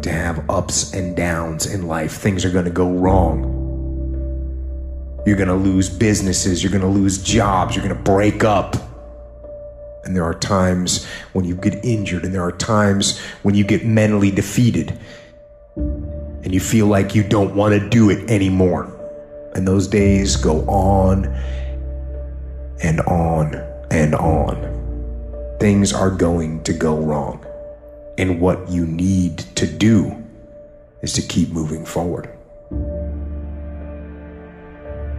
to have ups and downs in life. Things are going to go wrong. You're going to lose businesses. You're going to lose jobs. You're going to break up. And there are times when you get injured, and there are times when you get mentally defeated and you feel like you don't want to do it anymore. And those days go on and on and on. Things are going to go wrong. And what you need to do is to keep moving forward.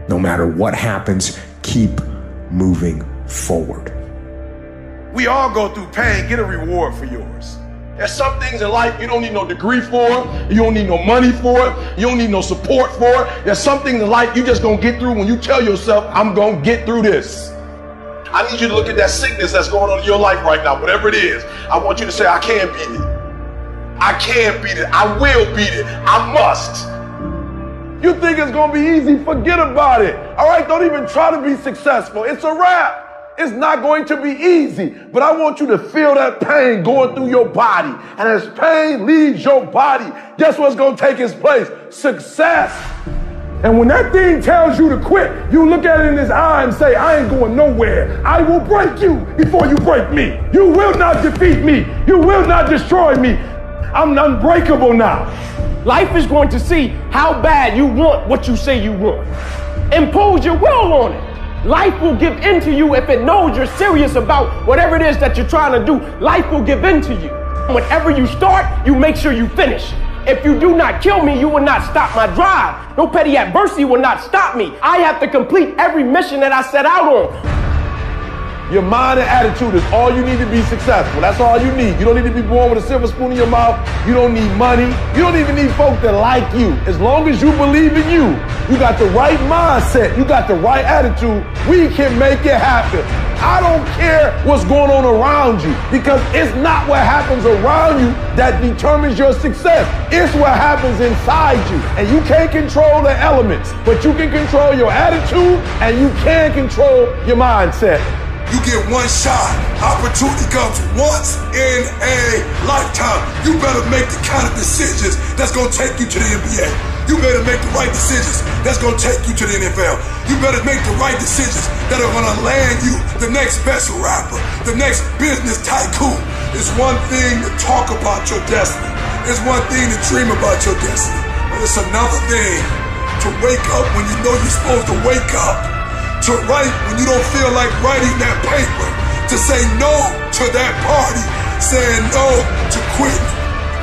No matter what happens, keep moving forward. We all go through pain. Get a reward for yours. There's some things in life you don't need no degree for. You don't need no money for it. You don't need no support for it. There's some things in life you just gonna get through when you tell yourself, I'm gonna get through this. I need you to look at that sickness that's going on in your life right now, whatever it is. I want you to say, I can beat it. I can beat it. I will beat it. I must. You think it's gonna be easy? Forget about it. All right, don't even try to be successful. It's a wrap. It's not going to be easy, but I want you to feel that pain going through your body. And as pain leaves your body, guess what's going to take its place? Success. And when that thing tells you to quit, you look at it in his eye and say, I ain't going nowhere. I will break you before you break me. You will not defeat me. You will not destroy me. I'm unbreakable now. Life is going to see how bad you want what you say you want. Impose your will on it. Life will give in to you if it knows you're serious about whatever it is that you're trying to do. Life will give in to you. Whenever you start, you make sure you finish. If you do not kill me, you will not stop my drive. No petty adversity will not stop me. I have to complete every mission that I set out on. Your mind and attitude is all you need to be successful. That's all you need. You don't need to be born with a silver spoon in your mouth. You don't need money. You don't even need folks that like you. As long as you believe in you, you got the right mindset, you got the right attitude, we can make it happen. I don't care what's going on around you, because it's not what happens around you that determines your success. It's what happens inside you. And you can't control the elements, but you can control your attitude and you can control your mindset. You get one shot. Opportunity comes once in a lifetime. You better make the kind of decisions that's going to take you to the NBA. You better make the right decisions that's going to take you to the NFL. You better make the right decisions that are going to land you the next best rapper, the next business tycoon. It's one thing to talk about your destiny. It's one thing to dream about your destiny. But it's another thing to wake up when you know you're supposed to wake up. To write when you don't feel like writing that paper, to say no to that party, saying no to quitting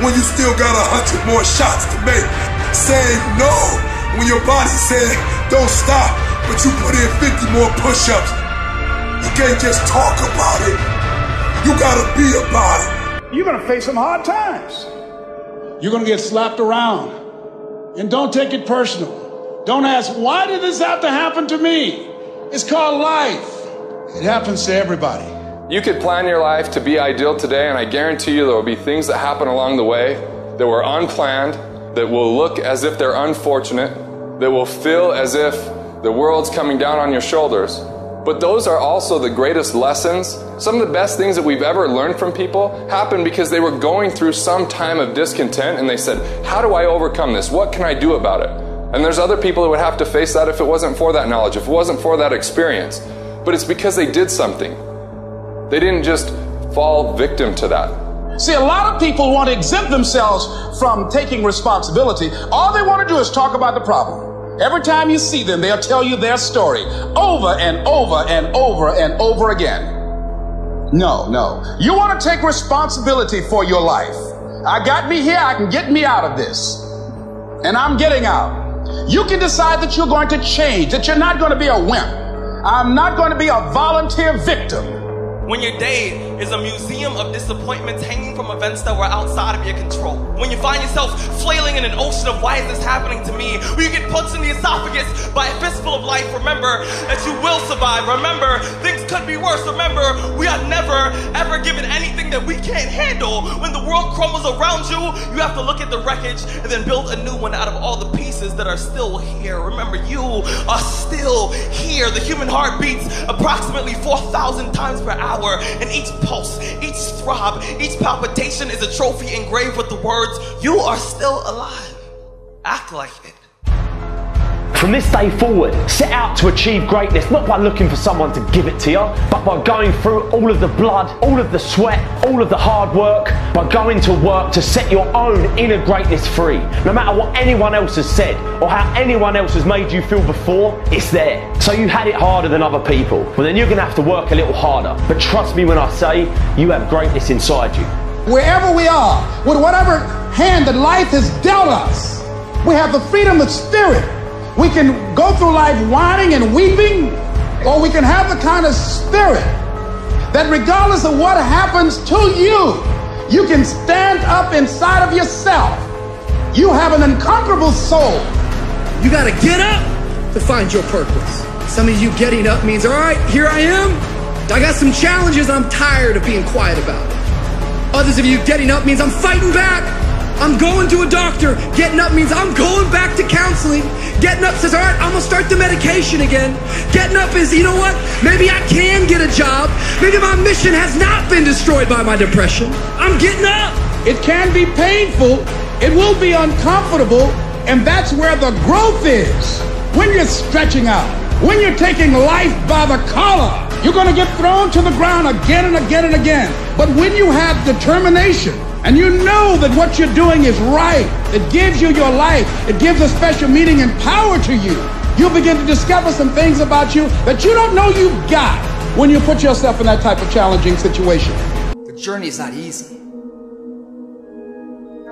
when you still got 100 more shots to make, saying no when your body said don't stop, but you put in 50 more push-ups. You can't just talk about it, you gotta be about it. You're gonna face some hard times. You're gonna get slapped around, and don't take it personal. Don't ask, why did this have to happen to me? It's called life. It happens to everybody. You could plan your life to be ideal today, and I guarantee you there will be things that happen along the way that were unplanned, that will look as if they're unfortunate, that will feel as if the world's coming down on your shoulders. But those are also the greatest lessons. Some of the best things that we've ever learned from people happened because they were going through some time of discontent, and they said, how do I overcome this? What can I do about it? And there's other people that would have to face that if it wasn't for that knowledge, if it wasn't for that experience. But it's because they did something. They didn't just fall victim to that. See, a lot of people want to exempt themselves from taking responsibility. All they want to do is talk about the problem. Every time you see them, they'll tell you their story over and over and over and over again. No. You want to take responsibility for your life. I got me here, I can get me out of this. And I'm getting out. You can decide that you're going to change, that you're not going to be a wimp. I'm not going to be a volunteer victim. When your day is a museum of disappointments hanging from events that were outside of your control. When you find yourself flailing in an ocean of why is this happening to me? When you get punched in the esophagus by a fistful of life, remember that you will survive. Remember, things could be worse. Remember, we are never, ever given anything that we can't handle. When the world crumbles around you, you have to look at the wreckage and then build a new one out of all the pieces that are still here. Remember, you are still here. The human heart beats approximately 4,000 times per hour, and each pulse, each throb, each palpitation is a trophy engraved with the words, "You are still alive. Act like it." From this day forward, set out to achieve greatness, not by looking for someone to give it to you, but by going through all of the blood, all of the sweat, all of the hard work, by going to work to set your own inner greatness free. No matter what anyone else has said, or how anyone else has made you feel before, it's there. So you had it harder than other people, well then you're going to have to work a little harder. But trust me when I say, you have greatness inside you. Wherever we are, with whatever hand that life has dealt us, we have the freedom of spirit. We can go through life whining and weeping, or we can have the kind of spirit that regardless of what happens to you, you can stand up inside of yourself. You have an unconquerable soul. You gotta get up to find your purpose. Some of you getting up means, all right, here I am. I got some challenges I'm tired of being quiet about. Others of you getting up means I'm fighting back. I'm going to a doctor. Getting up means I'm going back to counseling. Getting up says, all right, I'm gonna start the medication again. Getting up is, you know what? Maybe I can get a job. Maybe my mission has not been destroyed by my depression. I'm getting up. It can be painful. It will be uncomfortable. And that's where the growth is. When you're stretching out, when you're taking life by the collar, you're gonna get thrown to the ground again and again and again. But when you have determination, and you know that what you're doing is right, it gives you your life, it gives a special meaning and power to you, you'll begin to discover some things about you that you don't know you've got when you put yourself in that type of challenging situation. The journey is not easy.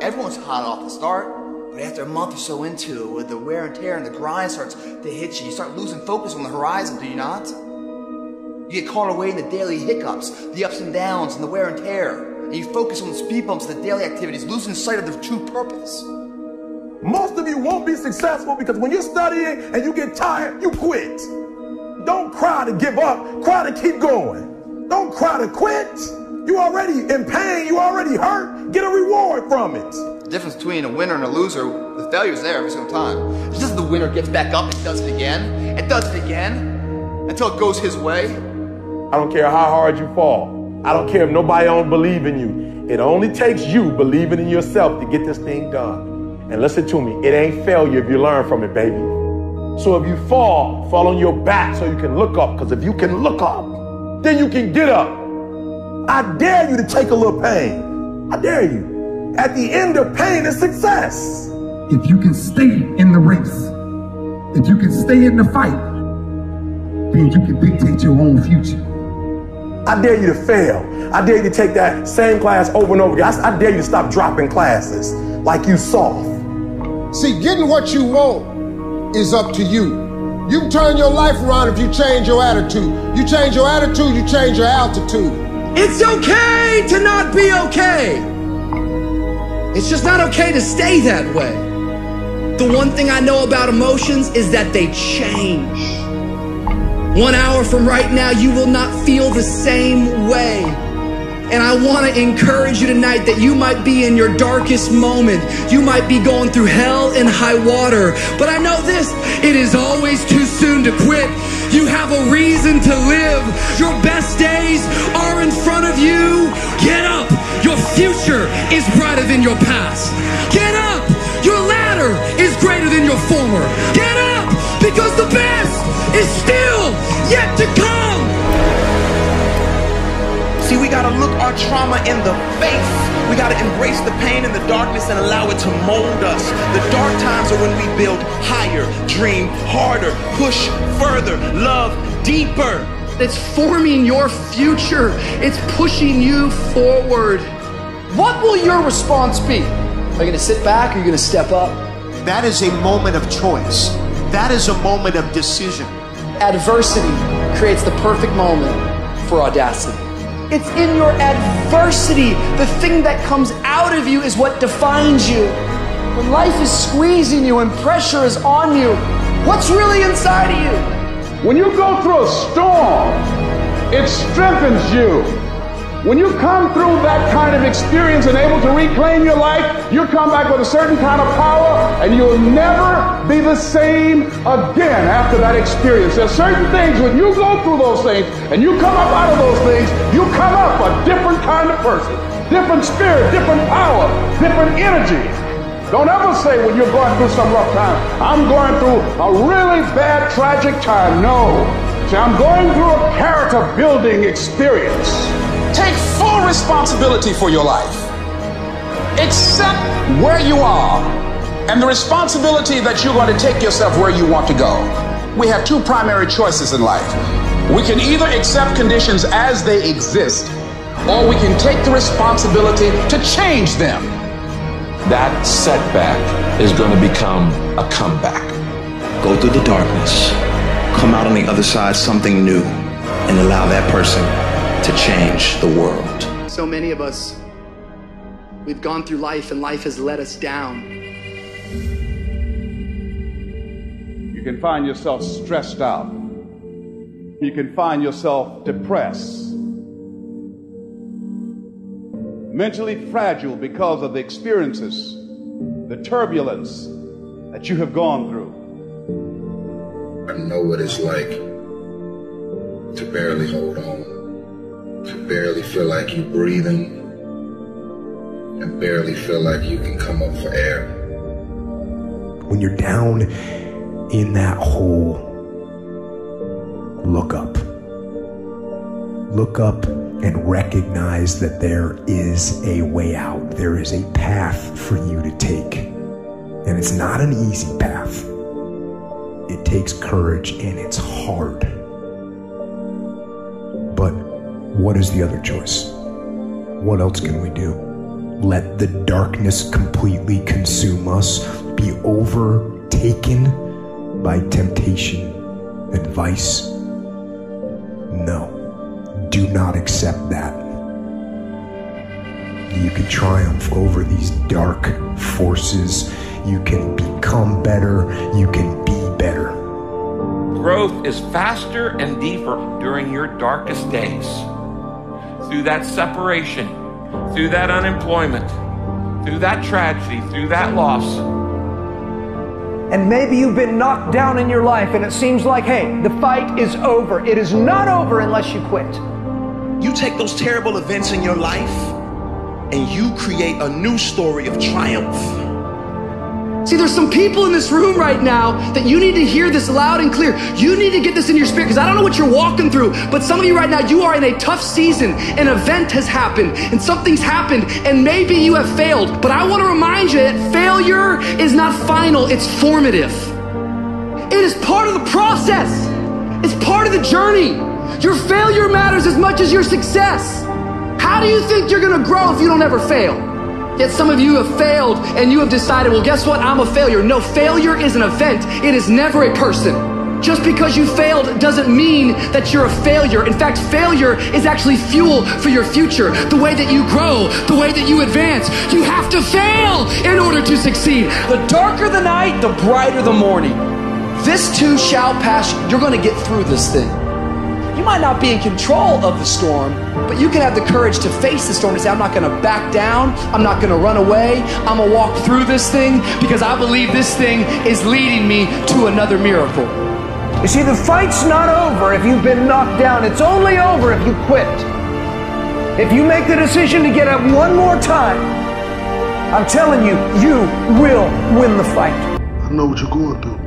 Everyone's hot off the start, but after a month or so into it, with the wear and tear and the grind starts to hit you, you start losing focus on the horizon, do you not? You get caught away in the daily hiccups, the ups and downs, and the wear and tear. And you focus on the speed bumps, the daily activities, losing sight of their true purpose. Most of you won't be successful because when you're studying and you get tired, you quit. Don't cry to give up, cry to keep going. Don't cry to quit. You already in pain, you already hurt, get a reward from it. The difference between a winner and a loser, the failure's there every single time. It's just the winner gets back up and does it again, until it goes his way. I don't care how hard you fall. I don't care if nobody don't believe in you. It only takes you believing in yourself to get this thing done. And listen to me, it ain't failure if you learn from it, baby. So if you fall on your back so you can look up, because if you can look up, then you can get up. I dare you to take a little pain. I dare you. At the end of pain is success. If you can stay in the race, if you can stay in the fight, then you can dictate your own future. I dare you to fail. I dare you to take that same class over and over again. I dare you to stop dropping classes like you soft. See, getting what you want is up to you. You can turn your life around if you change your attitude. You change your attitude, you change your altitude. It's okay to not be okay. It's just not okay to stay that way. The one thing I know about emotions is that they change. 1 hour from right now, you will not feel the same way. And I want to encourage you tonight that you might be in your darkest moment. You might be going through hell and high water. But I know this, it is always too soon to quit. You have a reason to live. Your best days are in front of you. Get up. Your future is brighter than your past. Get up. Your ladder is greater than your former. Get up, because the best is still yet to come. See, we gotta look our trauma in the face. We gotta embrace the pain and the darkness and allow it to mold us. The dark times are when we build higher, dream harder, push further, love deeper. It's forming your future. It's pushing you forward. What will your response be? Are you gonna sit back or are you gonna step up? That is a moment of choice. That is a moment of decision. Adversity creates the perfect moment for audacity. It's in your adversity. The thing that comes out of you is what defines you. When life is squeezing you and pressure is on you, what's really inside of you? When you go through a storm, it strengthens you. When you come through that kind of experience and able to reclaim your life, you come back with a certain kind of power, and you'll never be the same again after that experience. There's certain things, when you go through those things and you come up out of those things, you come up a different kind of person, different spirit, different power, different energy. Don't ever say when you're going through some rough time, I'm going through a really bad, tragic time. No. See, I'm going through a character building experience. Take full responsibility for your life. Accept where you are and the responsibility that you're going to take yourself where you want to go. We have two primary choices in life. We can either accept conditions as they exist, or we can take the responsibility to change them. That setback is going to become a comeback. Go through the darkness, come out on the other side something new, and allow that person to change the world. So many of us, we've gone through life and life has let us down. You can find yourself stressed out. You can find yourself depressed, mentally fragile because of the experiences, the turbulence that you have gone through. I know what it's like to barely hold on. To barely feel like you're breathing and barely feel like you can come up for air. When you're down in that hole, look up. Look up and recognize that there is a way out. There is a path for you to take. And it's not an easy path. It takes courage and it's hard. But what is the other choice? What else can we do? Let the darkness completely consume us, be overtaken by temptation and vice? No, do not accept that. You can triumph over these dark forces. You can become better. You can be better. Growth is faster and deeper during your darkest days. Through that separation, through that unemployment, through that tragedy, through that loss. And maybe you've been knocked down in your life and it seems like, hey, the fight is over. It is not over unless you quit. You take those terrible events in your life and you create a new story of triumph. See, there's some people in this room right now that you need to hear this loud and clear. You need to get this in your spirit, because I don't know what you're walking through, but some of you right now, you are in a tough season. An event has happened and something's happened and maybe you have failed. But I want to remind you that failure is not final, it's formative. It is part of the process. It's part of the journey. Your failure matters as much as your success. How do you think you're going to grow if you don't ever fail? Yet some of you have failed and you have decided, well, guess what? I'm a failure. No, failure is an event. It is never a person. Just because you failed doesn't mean that you're a failure. In fact, failure is actually fuel for your future. The way that you grow, the way that you advance. You have to fail in order to succeed. The darker the night, the brighter the morning. This too shall pass. You're going to get through this thing. You might not be in control of the storm, but you can have the courage to face the storm and say, I'm not going to back down. I'm not going to run away. I'm going to walk through this thing because I believe this thing is leading me to another miracle. You see, the fight's not over if you've been knocked down. It's only over if you quit. If you make the decision to get up one more time, I'm telling you, you will win the fight. I know what you're going through.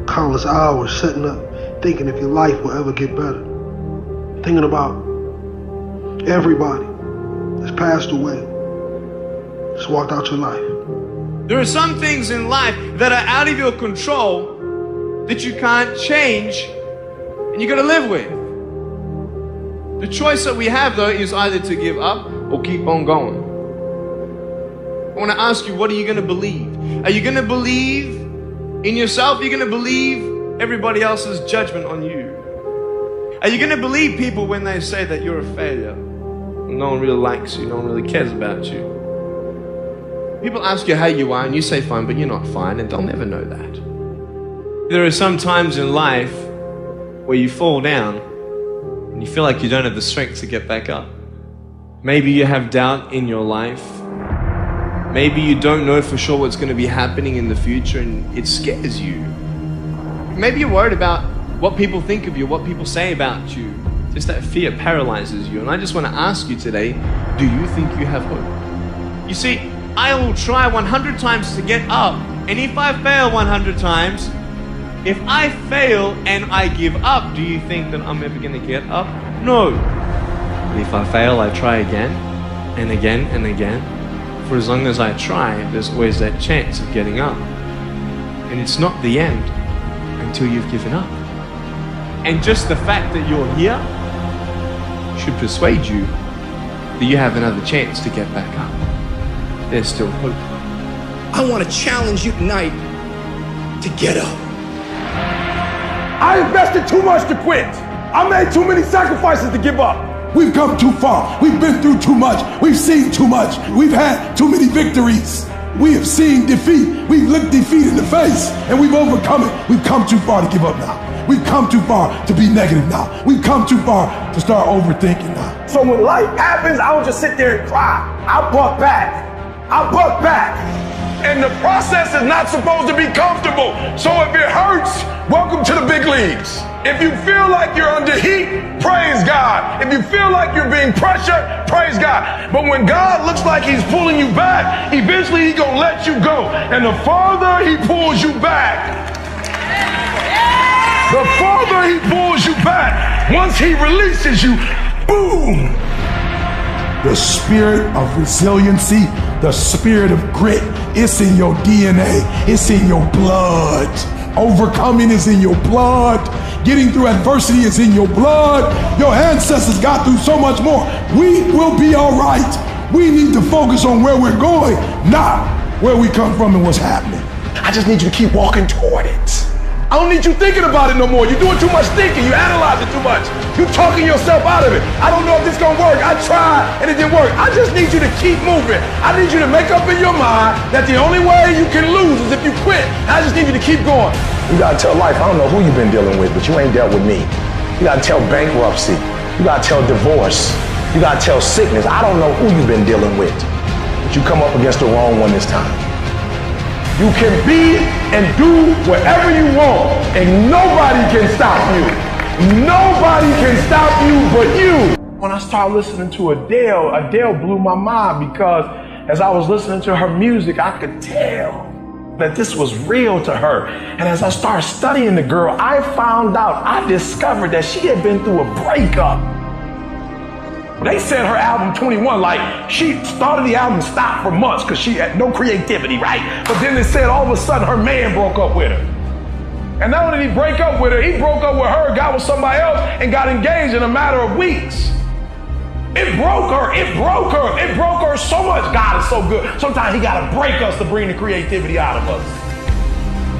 Countless hours setting up, thinking if your life will ever get better. Thinking about everybody that's passed away, just walked out your life. There are some things in life that are out of your control that you can't change and you gotta live with. The choice that we have though is either to give up or keep on going. I want to ask you, what are you gonna believe? Are you gonna believe in yourself? Are you gonna believe everybody else's judgment on you? Are you going to believe people when they say that you're a failure? No one really likes you, no one really cares about you. People ask you how you are and you say fine, but you're not fine, and they'll never know that. There are some times in life where you fall down and You feel like you don't have the strength to get back up. Maybe you have doubt in your life. Maybe you don't know for sure what's going to be happening in the future and it scares you. Maybe you're worried about what people think of you, what people say about you. Just that fear paralyzes you. And I just want to ask you today, do you think you have hope? You see, I will try 100 times to get up, and if I fail 100 times, if I fail and I give up, do you think that I'm ever going to get up? No. But if I fail, I try again and again and again. For as long as I try, there's always that chance of getting up. And it's not the end until you've given up. And just the fact that you're here should persuade you that you have another chance to get back up. There's still hope. I want to challenge you tonight to get up. I invested too much to quit. I made too many sacrifices to give up. We've come too far. We've been through too much. We've seen too much. We've had too many victories. We have seen defeat. We've looked defeat in the face and we've overcome it. We've come too far to give up now. We've come too far to be negative now. We've come too far to start overthinking now. So when life happens, I don't just sit there and cry. I buck back. I buck back. And the process is not supposed to be comfortable. So if it hurts, welcome to the big leagues. If you feel like you're under heat, praise God. If you feel like you're being pressured, praise God. But when God looks like he's pulling you back, eventually he's gonna let you go. And the farther he pulls you back, the farther he pulls you back, once he releases you, boom. The spirit of resiliency, the spirit of grit, it's in your DNA, it's in your blood. Overcoming is in your blood. Getting through adversity is in your blood. Your ancestors got through so much more. We will be all right. We need to focus on where we're going, not where we come from and what's happening. I just need you to keep walking toward it. I don't need you thinking about it no more. You're doing too much thinking. You analyze it too much. You're talking yourself out of it. I don't know if this is going to work. I tried and it didn't work. I just need you to keep moving. I need you to make up in your mind that the only way you can lose is if you quit. I just need you to keep going. You got to tell life, I don't know who you've been dealing with, but you ain't dealt with me. You got to tell bankruptcy. You got to tell divorce. You got to tell sickness. I don't know who you've been dealing with, but you come up against the wrong one this time. You can be and do whatever you want, and nobody can stop you. Nobody can stop you but you. When I started listening to Adele blew my mind because as I was listening to her music, I could tell that this was real to her. And as I started studying the girl, I discovered that she had been through a breakup. They said her album 21, like she started the album, stopped for months because she had no creativity, right? But then they said all of a sudden her man broke up with her. And not only did he break up with her, he broke up with her, got with somebody else, and got engaged in a matter of weeks. It broke her, it broke her, it broke her so much. God is so good. Sometimes he gotta break us to bring the creativity out of us.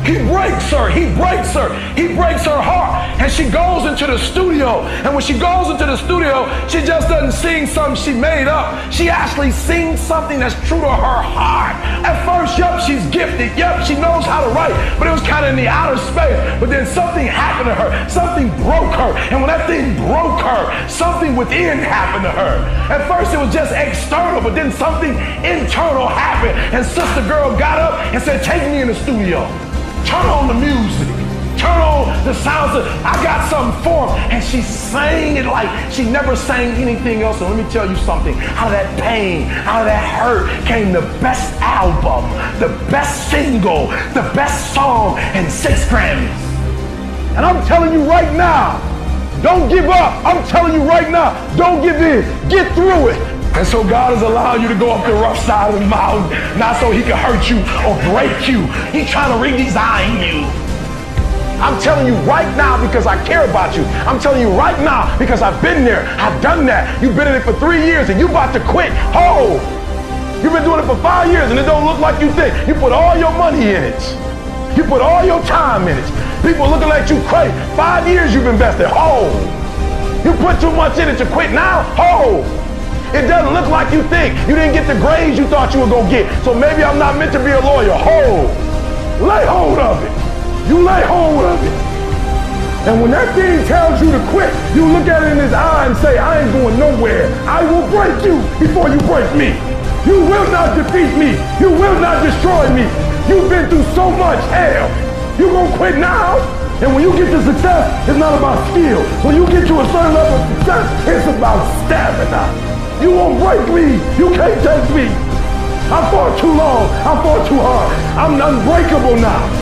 He breaks her, he breaks her, he breaks her heart. And she goes into the studio. And when she goes into the studio, she just doesn't sing something she made up. She actually sings something that's true to her heart. At first, yup, she's gifted. Yup, she knows how to write. But it was kind of in the outer space. But then something happened to her. Something broke her. And when that thing broke her, something within happened to her. At first, it was just external. But then something internal happened. And Sister Girl got up and said, take me in the studio. Turn on the music. Turn on the sounds. I got something for him. And she sang it like she never sang anything else. And let me tell you something. Out of that pain, out of that hurt came the best album, the best single, the best song, and 6 Grammys. And I'm telling you right now, don't give up. I'm telling you right now, don't give in. Get through it. And so God has allowed you to go up the rough side of the mountain, not so he can hurt you or break you. He's trying to redesign you. I'm telling you right now because I care about you. I'm telling you right now because I've been there. I've done that. You've been in it for 3 years and you about to quit. Oh, you've been doing it for 5 years and it don't look like you think. You put all your money in it. You put all your time in it. People looking at you crazy. 5 years you've invested. Oh, you put too much in it to quit now. Oh. It doesn't look like you think. You didn't get the grades you thought you were going to get. So maybe I'm not meant to be a lawyer. Hold. Lay hold of it. You lay hold of it. And when that thing tells you to quit, you look at it in his eye and say, I ain't going nowhere. I will break you before you break me. You will not defeat me. You will not destroy me. You've been through so much hell. You gonna quit now? And when you get to success, it's not about skill. When you get to a certain level of success, it's about stamina. You won't break me. You can't take me. I fought too long. I fought too hard. I'm unbreakable now.